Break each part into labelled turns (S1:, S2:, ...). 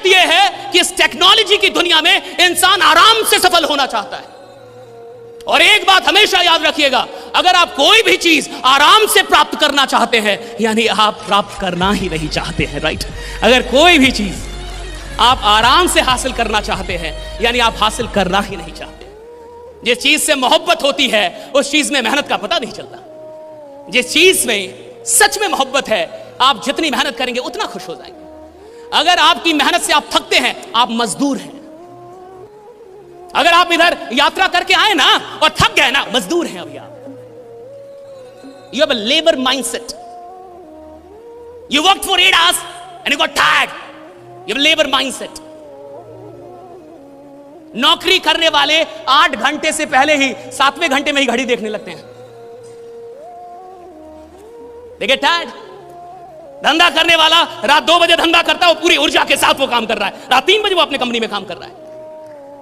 S1: यह है कि इस टेक्नोलॉजी की दुनिया में इंसान आराम से सफल होना चाहता है। और एक बात हमेशा याद रखिएगा, अगर आप कोई भी चीज आराम से प्राप्त करना चाहते हैं, यानी आप प्राप्त करना ही नहीं चाहते हैं, राइट। अगर कोई भी चीज आप आराम से हासिल करना चाहते हैं, यानी आप हासिल करना ही नहीं चाहते। जिस चीज से मोहब्बत होती है उस चीज में मेहनत का पता नहीं चलता। जिस चीज में सच में मोहब्बत है, आप जितनी मेहनत करेंगे उतना खुश हो जाएंगे। अगर आपकी मेहनत से आप थकते हैं, आप मजदूर हैं। अगर आप इधर यात्रा करके आए ना और थक गए ना, मजदूर हैं अभी आप। You have a labour mindset. You work for 8 hours and you got tired. You have labour mindset. नौकरी करने वाले 8 घंटे से पहले ही 7वें घंटे में ही घड़ी देखने लगते हैं। They get tired। धंधा करने वाला रात 2 बजे धंधा करता है, वो पूरी ऊर्जा के साथ वो काम कर रहा है। रात 3 बजे वो अपने कंपनी में काम कर रहा है।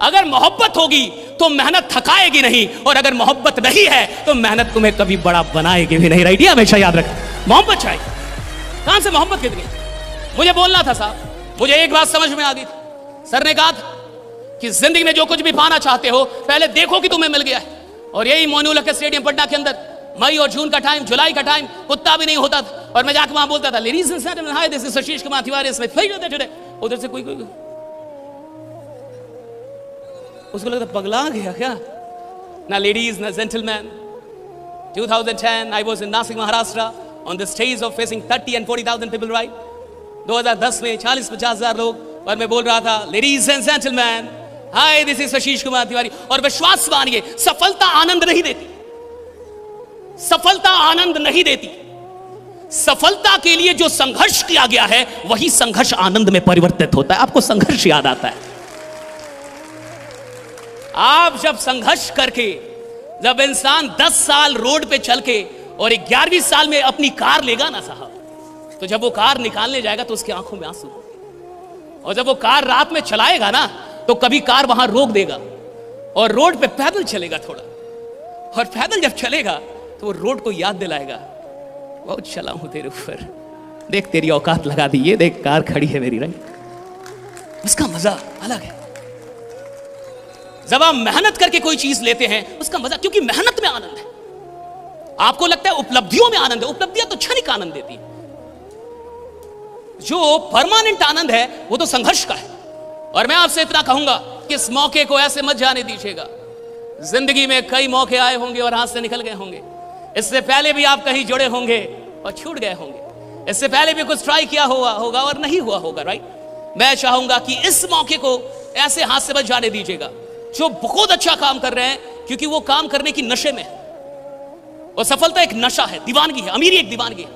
S1: अगर मोहब्बत होगी तो मेहनत थकाएगी नहीं, और अगर मोहब्बत नहीं है तो मेहनत तुम्हें कभी बड़ा बनाएगी भी नहीं, राइट। ये हमेशा याद रखें। मोहब्बत चाहिए। कहां से मोहब्बत कितनी? मुझे बोलना था साहब, मुझे एक बात समझ में आ गई थी। सर ने कहा था कि जिंदगी में जो कुछ भी पाना चाहते हो पहले देखो कि तुम्हें मिल गया है। और यही मोइनुल हक स्टेडियम पटना के अंदर मई और जून का टाइम, जुलाई का टाइम, कुत्ता भी नहीं होता था, और मैं जाकर वहां बोलता था, ladies and gentleman, hi this is Ashish Kumar Tiwari इसमें टुडे। उधर से कोई उसको लगता पगला गया क्या ना। लेडीज ना gentleman, 2010 I was in Nashik Maharashtra on the stage of facing 30 and 40,000 people, right. 2010 में 40-50 हजार लोग, और मैं बोल रहा था, ladies and gentleman, hi this is Ashish Kumar Tiwari. और विश्वास मानिए, सफलता आनंद नहीं देती। सफलता आनंद नहीं देती। सफलता के लिए जो संघर्ष किया गया है वही संघर्ष आनंद में परिवर्तित होता है। आपको संघर्ष याद आता है? आप जब संघर्ष करके, जब इंसान 10 साल रोड पे चल के और 11वीं साल में अपनी कार लेगा ना साहब, तो जब वो कार निकालने जाएगा तो उसकी आंखों में आंसू, और जब वो कार रात में चलाएगा ना तो कभी कार वहां रोक देगा और रोड पे पैदल चलेगा थोड़ा, और पैदल जब चलेगा तो वो रोड को याद दिलाएगा, बहुत चला हूं तेरे ऊपर, देख तेरी औकात लगा दी, ये देख कार खड़ी है मेरी, राइट। उसका मजा अलग है। जब आप मेहनत करके कोई चीज लेते हैं उसका मजा, क्योंकि मेहनत में आनंद है। आपको लगता है उपलब्धियों में आनंद है, उपलब्धियां तो क्षणिक आनंद देती है। जो परमानेंट आनंद है वो तो संघर्ष का है। और मैं आपसे इतना कहूंगा कि इस मौके को ऐसे मत जाने दीजिएगा। जिंदगी में कई मौके आए होंगे और हाथ से निकल गए होंगे। इससे पहले भी आप कहीं जुड़े होंगे और छूट गए होंगे। इससे पहले भी कुछ ट्राई किया होगा और नहीं हुआ होगा, राइट। मैं चाहूंगा कि इस मौके को ऐसे हाथ से मत जाने दीजिएगा। जो बहुत अच्छा काम कर रहे हैं, क्योंकि वो काम करने की नशे में है, और सफलता एक नशा है, दीवानगी है, अमीरी एक दीवानगी है।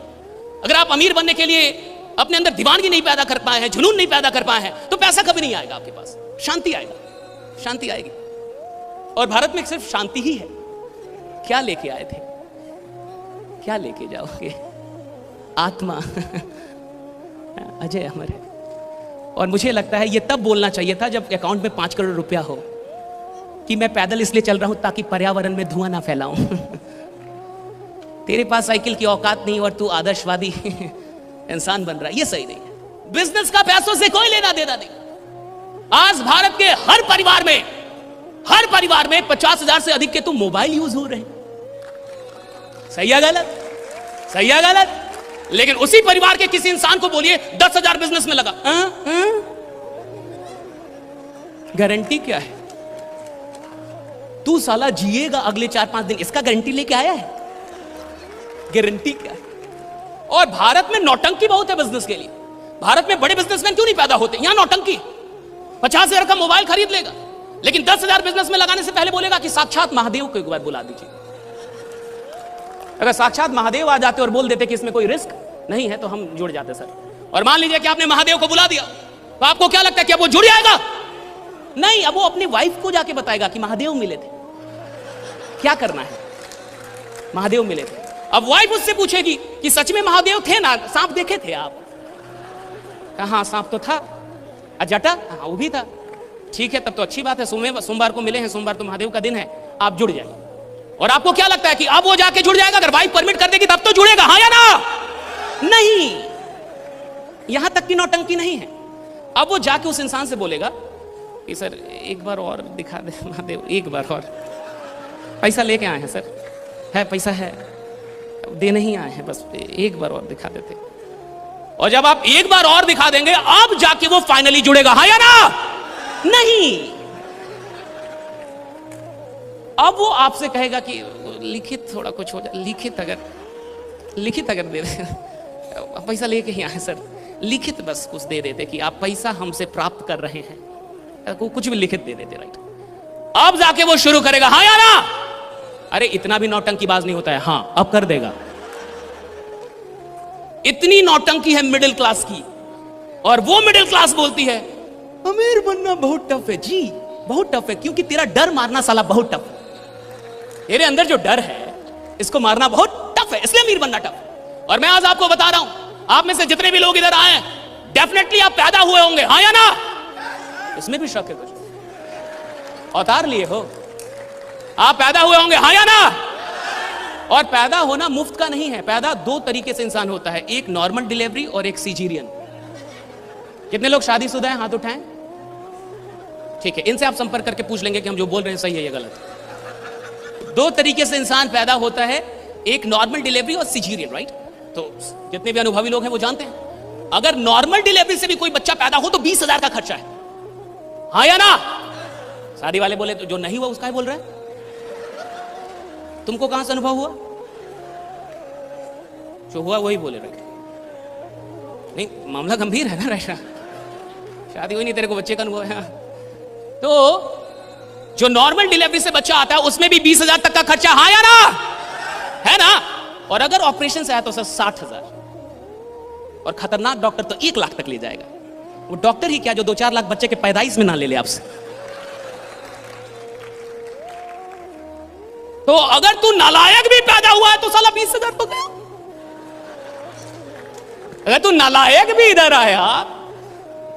S1: अगर आप अमीर बनने के लिए अपने अंदर दीवानगी नहीं पैदा कर पाए हैं, जुनून नहीं पैदा कर पाए हैं, तो पैसा कभी नहीं आएगा आपके पास। शांति आएगा, शांति आएगी। और भारत में सिर्फ शांति ही है। क्या लेके आए थे, क्या लेके जाओगे? आत्मा। अजय अमर है। और मुझे लगता है ये तब बोलना चाहिए था जब अकाउंट में 5 करोड़ रुपया हो, कि मैं पैदल इसलिए चल रहा हूं ताकि पर्यावरण में धुआं ना फैलाऊं। तेरे पास साइकिल की औकात नहीं और तू आदर्शवादी इंसान बन रहा है, ये सही नहीं है। बिजनेस का पैसों से कोई लेना देना नहीं। आज भारत के हर परिवार में 50,000 से अधिक के तो मोबाइल यूज हो रहे हैं। सही है गलत? सही है गलत? लेकिन उसी परिवार के किसी इंसान को बोलिए 10,000 बिजनेस में लगा, गारंटी क्या है? तू साला जिएगा अगले 4-5 दिन, इसका गारंटी लेके आया है? गारंटी क्या है? और भारत में नौटंकी बहुत है बिजनेस के लिए। भारत में बड़े बिजनेसमैन क्यों नहीं पैदा होते? यहां नौटंकी। 50,000 का मोबाइल खरीद लेगा, लेकिन 10,000 बिजनेस में लगाने से पहले बोलेगा कि साक्षात महादेव को एक बार बुला दीजिए। अगर साक्षात महादेव आ जाते और बोल देते कि इसमें कोई रिस्क नहीं है तो हम जुड़ जाते सर। और मान लीजिए कि आपने महादेव को बुला दिया, तो आपको क्या लगता है कि अब वो जुड़ जाएगा? नहीं, अब वो अपनी वाइफ को जाके बताएगा कि महादेव मिले थे। क्या करना है? महादेव मिले थे। अब वाइफ उससे पूछेगी कि सच में महादेव थे ना, सांप देखे थे आप? कहां सांप तो था। जटा? हाँ वो भी था। ठीक है, तब तो अच्छी बात है, सोमवार को मिले हैं, सोमवार तो महादेव का दिन है, आप जुड़ जाइए। और आपको क्या लगता है कि अब वो जाके जुड़ जाएगा? अगर वाइफ परमिट कर देगी तब तो जुड़ेगा, हाँ या ना? नहीं, यहां तक की नौटंकी नहीं है। अब वो जाके उस इंसान से बोलेगा कि सर एक बार और दिखा दे महादेव, एक बार और, पैसा लेके आए हैं सर, है पैसा है, देने ही आए हैं, बस एक बार और दिखा देते। और जब आप एक बार और दिखा देंगे अब जाके वो फाइनली जुड़ेगा, हाँ या ना? नहीं, अब वो आपसे कहेगा कि लिखित थोड़ा कुछ हो जाए, लिखित अगर दे दे, पैसा लेके ही आए सर, लिखित बस कुछ दे देते कि आप पैसा हमसे प्राप्त कर रहे हैं, कुछ भी लिखित दे देते, राइट? अब जाके वो शुरू करेगा, हाँ या ना? अरे इतना भी नौटंकीबाज नहीं होता है, हाँ अब कर देगा। इतनी नौटंकी है मिडिल क्लास की, और वो मिडिल क्लास बोलती है अमीर बनना बहुत टफ है। जी बहुत टफ है, क्योंकि तेरा डर मारना साला बहुत टफ है, तेरे अंदर जो डर है इसको मारना बहुत टफ है, इसलिए अमीर बनना टफ है। और मैं आज आपको बता रहा हूं, आप में से जितने भी लोग इधर आए हैं, डेफिनेटली आप पैदा हुए होंगे, हाँ या ना? इसमें भी शक है कुछ? अवतार लिए हो, आप पैदा हुए होंगे, हाँ या ना? और पैदा होना मुफ्त का नहीं है। पैदा दो तरीके से इंसान होता है, एक नॉर्मल डिलीवरी और एक सीजेरियन। कितने लोग शादीशुदा हैं? हाथ उठाएं। ठीक है, इनसे आप संपर्क करके पूछ लेंगे कि हम जो बोल रहे हैं सही है या गलत। दो तरीके से इंसान पैदा होता है, एक नॉर्मल डिलीवरी और सीजेरियन, राइट? तो जितने भी अनुभवी लोग हैं वो जानते हैं, अगर नॉर्मल डिलीवरी से भी कोई बच्चा पैदा हो तो 20,000 का खर्चा है, हाँ या ना? शादी वाले बोले तो जो नहीं हुआ उसका ही बोल रहे हैं। तुमको कहां से अनुभव हुआ? जो हुआ वही बोले, राइट? नहीं, मामला गंभीर है ना, राइट? शादी हुई नहीं, तेरे को बच्चे का अनुभव है। तो जो नॉर्मल डिलीवरी से बच्चा आता है उसमें भी 20,000 तक का खर्चा, हाँ या ना? है ना? और अगर ऑपरेशन से आया तो सर 60,000, और खतरनाक डॉक्टर तो 1 लाख तक ले जाएगा। वो डॉक्टर ही क्या जो 2-4 लाख बच्चे के पैदाइश में ना ले ले आपसे। तो अगर तू नालायक भी पैदा हुआ है तो साला 20,000 तो गया। अगर तू नालायक भी इधर आया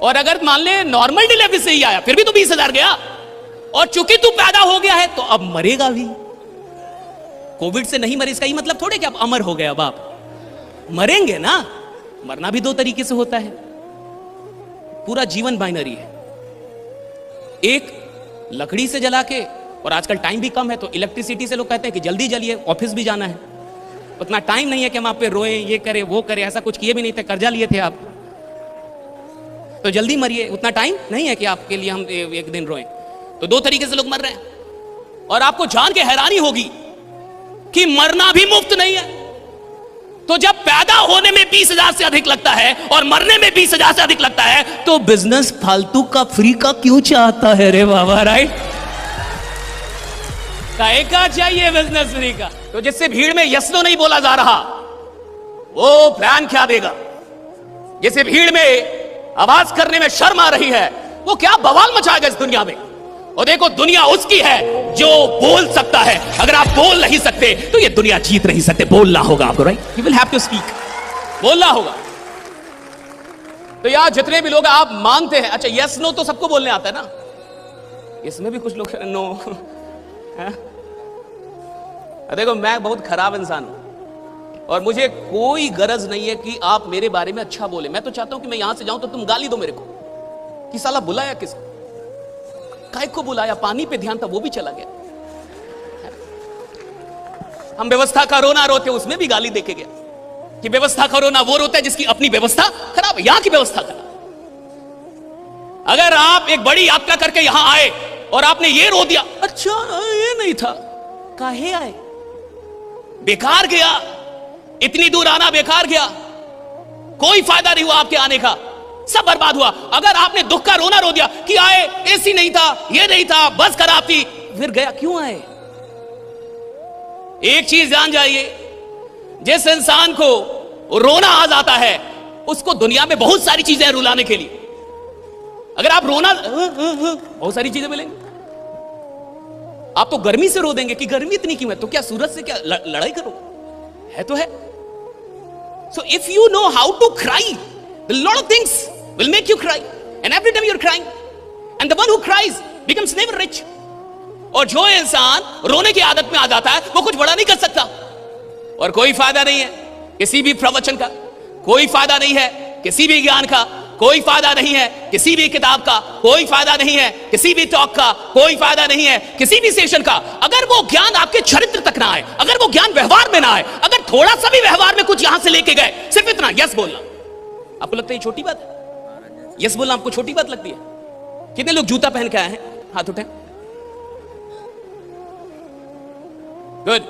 S1: और अगर मान ले नॉर्मल डिलीवरी से ही आया फिर भी तो 20,000 गया। और चूंकि तू पैदा हो गया है तो अब मरेगा भी। कोविड से नहीं मरे इसका ही मतलब थोड़े कि अब अमर हो गए, अब आप मरेंगे ना। मरना भी 2 तरीके से होता है, पूरा जीवन बाइनरी है। एक लकड़ी से जला के, और आजकल टाइम भी कम है तो इलेक्ट्रिसिटी से लोग कहते हैं कि जल्दी जलिए, ऑफिस भी जाना है, उतना टाइम नहीं है कि हम आप पे रोएं, ये करें वो करें। ऐसा कुछ किए भी नहीं थे, कर्जा लिए थे आप, तो जल्दी मरिए, उतना टाइम नहीं है कि आपके लिए हम एक दिन रोएं। तो 2 तरीके से लोग मर रहे हैं। और आपको जान के हैरानी होगी कि मरना भी मुफ्त नहीं है। तो जब पैदा होने में 20,000 से अधिक लगता है और मरने में 20,000 से अधिक लगता है, तो बिजनेस फालतू का फ्री का क्यों चाहता है रे बाबा, राइट? काहे का चाहिए बिजनेस फ्री का? तो जिससे भीड़ में यस नो नहीं बोला जा रहा, वो प्लान क्या देगा? जिसे भीड़ में आवाज करने में शर्म आ रही है, वो क्या बवाल मचाएगा इस दुनिया में? और देखो, दुनिया उसकी है जो बोल सकता है। अगर आप बोल नहीं सकते तो ये दुनिया जीत नहीं सकते। बोलना होगा आपको, right? You will have to speak, बोलना होगा। तो यार जितने भी लोग आप मानते हैं, अच्छा यस नो तो सबको बोलने आता है ना, इसमें भी कुछ लोग नो है? देखो, मैं बहुत खराब इंसान हूं और मुझे कोई गरज नहीं है कि आप मेरे बारे में अच्छा बोले। मैं तो चाहता हूं कि मैं यहां से जाऊं तो तुम गाली दो मेरे को कि साला बुलाया किसको, काय को बुलाया, पानी पे ध्यान था वो भी चला गया। हम व्यवस्था का रोना रोते, उसमें भी गाली देके गया कि व्यवस्था का रोना वो रोता है जिसकी अपनी व्यवस्था खराब है, यहां की व्यवस्था खराब। अगर आप एक बड़ी यात्रा करके यहां आए और आपने ये रो दिया, अच्छा ये नहीं था, काहे आए, बेकार गया, इतनी दूर आना बेकार गया, कोई फायदा नहीं हुआ आपके आने का, सब बर्बाद हुआ। अगर आपने दुख का रोना रो दिया कि आए, एसी नहीं था, ये नहीं था, बस खराब थी, फिर गया, क्यों आए? एक चीज जान जाइए, जिस इंसान को रोना आ जाता है उसको दुनिया में बहुत सारी चीजें रुलाने के लिए। अगर आप रोना, बहुत सारी चीजें मिलेंगी। आप तो गर्मी से रो देंगे कि गर्मी इतनी क्यों है, तो क्या सूरज से क्या लड़ाई करो, है तो है। So if you know how to cry, a lot of things will make you cry, and every time you're crying, and the one who cries becomes never rich. और जो इंसान रोने की आदत में आ जाता है वो कुछ बड़ा नहीं कर सकता, और कोई फायदा नहीं है किसी भी प्रवचन का, कोई फायदा नहीं है किसी भी ज्ञान का, कोई फायदा नहीं है किसी भी किताब का, कोई फायदा नहीं है किसी भी टॉक का, कोई फायदा नहीं है किसी भी सेशन का, अगर वो ज्ञान आपके चरित्र तक ना आए, अगर वो ज्ञान व्यवहार में ना आए, अगर थोड़ा सा भी व्यवहार में कुछ यहां से लेके गए, सिर्फ इतना यस बोलना, आपको लगता है ये छोटी बात है? यस बोलना आपको छोटी बात लगती है? कितने लोग जूता पहन के आए हैं? हाथ उठाएं। गुड।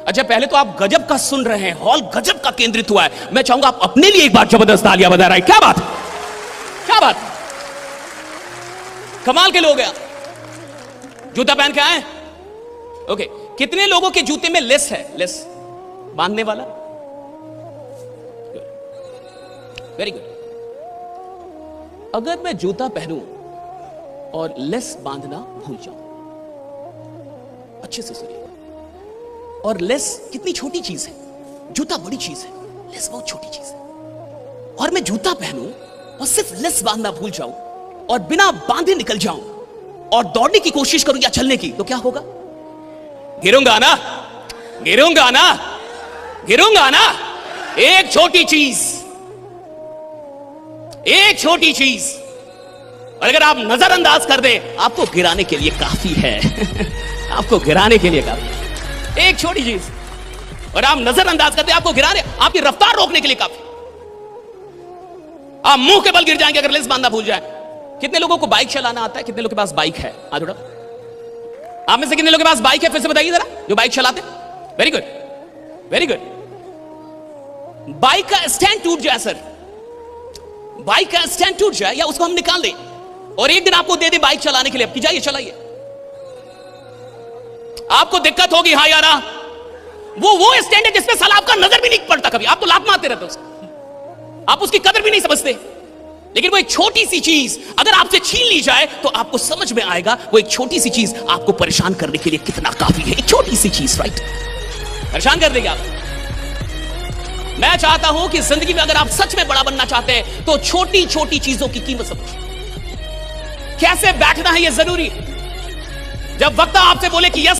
S1: अच्छा, पहले तो आप गजब का सुन रहे हैं, हॉल गजब का केंद्रित हुआ है। मैं चाहूंगा आप अपने लिए एक बार जबरदस्त तालियां बजा रहे हैं। क्या बात, क्या बात, कमाल के लोग हैं। जूता पहन के आए? ओके। कितने लोगों के जूते में लेस है? लेस बांधने वाला? Very good. अगर मैं जूता पहनूं और लेस बांधना भूल जाऊं, अच्छे से सुनिए, और लेस कितनी छोटी चीज है, जूता बड़ी चीज है, लेस बहुत छोटी चीज है, और मैं जूता पहनूं और सिर्फ लेस बांधना भूल जाऊं और बिना बांधे निकल जाऊं और दौड़ने की कोशिश करूं या चलने की, तो क्या होगा? गिरूंगा ना, गिरूंगा ना, गिरूंगा ना। एक छोटी चीज, एक छोटी चीज, और अगर आप नजरअंदाज कर दें, आपको गिराने के लिए काफी है। आपको गिराने के लिए काफी है एक छोटी चीज, और आप नजरअंदाज करते हैं, आपको गिराने, आपकी रफ्तार रोकने के लिए काफी। आप मुंह के बल गिर जाएंगे अगर लेस बांधना भूल जाए। कितने लोगों को बाइक चलाना आता है? कितने लोगों के पास बाइक है? हाथ उठाओ। आप में से कितने लोगों के पास बाइक है? फिर से बताइए जरा, जो बाइक चलाते। Very good, very good. Bike का स्टैंड टूट जाए सर, बाइक का स्टैंड टूट जाए, या उसको हम निकाल दें और एक दिन आपको दे दे बाइक चलाने के लिए, आपकी जाइए चलाइए, आपको दिक्कत होगी। हाँ यार, वो स्टैंड है जिसमें साला आपका नजर भी नहीं पड़ता कभी, आप तो लात मारते रहते हो उसको, आप उसकी कदर भी नहीं समझते। लेकिन वो एक छोटी सी चीज अगर आपसे छीन ली जाए तो आपको समझ में आएगा वो एक छोटी सी चीज आपको परेशान करने के लिए कितना काफी है। एक छोटी सी चीज, राइट, परेशान कर देगी आप। मैं चाहता हूं कि जिंदगी में अगर आप सच में बड़ा बनना चाहते हैं तो छोटी छोटी चीजों की कीमत समझिए। कैसे बैठना है ये जरूरी। जब वक्त आपसे बोले कि यस